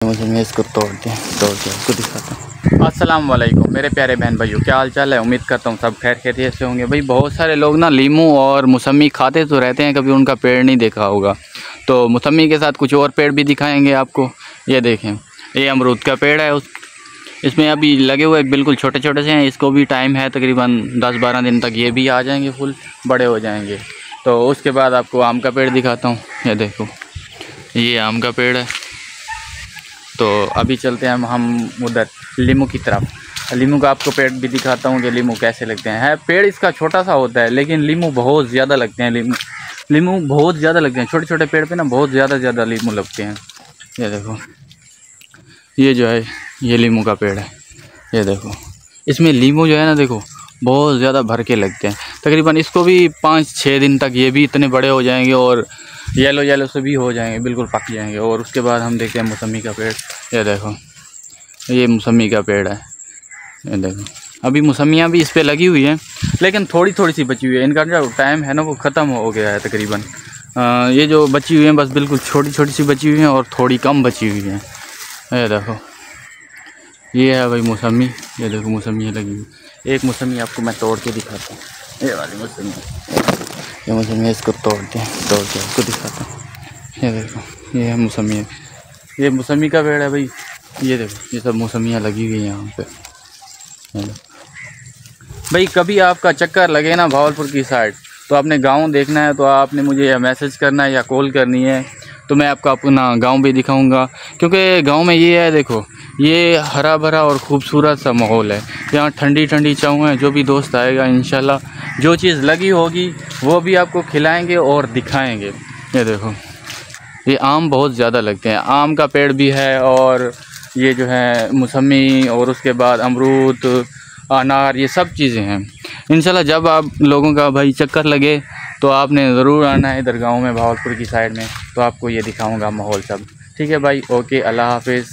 मुझे मैं इसको तोड़ के आपको दिखाता हूँ। अस्सलाम वालेकुम मेरे प्यारे बहन भाइयों, क्या हाल चाल है। उम्मीद करता हूँ सब खैर खैरियत से होंगे। भाई बहुत सारे लोग ना लीमू और मौसमी खाते तो रहते हैं, कभी उनका पेड़ नहीं देखा होगा। तो मौसमी के साथ कुछ और पेड़ भी दिखाएंगे आपको। ये देखें, ये अमरूद का पेड़ है, इसमें अभी लगे हुए बिल्कुल छोटे छोटे से हैं। इसको भी टाइम है तकरीबन 10-12 दिन तक, ये भी आ जाएंगे, फुल बड़े हो जाएंगे। तो उसके बाद आपको आम का पेड़ दिखाता हूँ। ये देखो, ये आम का पेड़ है। तो अभी चलते हैं हम उधर लीमू की तरफ। लीमू का आपको पेड़ भी दिखाता हूँ कि लीमू कैसे लगते हैं। पेड़ इसका छोटा सा होता है लेकिन लीमू बहुत ज़्यादा लगते हैं। लीमू बहुत ज़्यादा लगते हैं। छोटे छोटे पेड़ पे ना बहुत ज़्यादा लीमू लगते हैं। ये देखो, ये जो है ये लीमू का पेड़ है। ये देखो, इसमें लीमू जो है ना, देखो बहुत ज़्यादा भर के लगते हैं। तकरीबन इसको भी 5-6 दिन तक ये भी इतने बड़े हो जाएंगे और येलो से भी हो जाएंगे, बिल्कुल पक जाएंगे। और उसके बाद हम देखते हैं मौसमी का पेड़। ये देखो, ये मौसमी का पेड़ है। ये देखो, अभी मौसमियाँ भी इस पर लगी हुई हैं लेकिन थोड़ी सी बची हुई है। इनका जो टाइम है ना वो ख़त्म हो गया है तकरीबन। ये जो बची हुई हैं बस बिल्कुल छोटी सी बची हुई हैं और थोड़ी कम बची हुई हैं। ये देखो, ये है भाई मौसमी। ये देखो मौसमी लगी हुई। एक मौसमी आपको मैं तोड़ के दिखाता हूँ। ये वाली मौसमी, ये मौसमी इसको तोड़ के आपको दिखाता हूँ। ये देखो, ये है मौसमी, ये मौसमी का पेड़ है भाई। ये देखो, ये सब मौसमियाँ लगी हुई हैं यहाँ पे। भाई कभी आपका चक्कर लगे ना भावलपुर की साइड, तो आपने गांव देखना है तो आपने मुझे मैसेज करना है या कॉल करनी है, तो मैं आपका अपना गांव भी दिखाऊंगा। क्योंकि गांव में ये है, देखो ये हरा भरा और ख़ूबसूरत सा माहौल है। यहाँ ठंडी छाँव है। जो भी दोस्त आएगा इंशाल्लाह जो चीज़ लगी होगी वो भी आपको खिलाएंगे और दिखाएंगे। ये देखो, ये आम बहुत ज़्यादा लगते हैं। आम का पेड़ भी है और ये जो है मौसमी और उसके बाद अमरूद, अनार, ये सब चीज़ें हैं। इंशाल्लाह जब आप लोगों का भाई चक्कर लगे तो आपने ज़रूर आना है इधर गांव में, भावलपुर की साइड में, तो आपको ये दिखाऊंगा माहौल सब। ठीक है भाई, ओके, अल्लाह हाफिज़।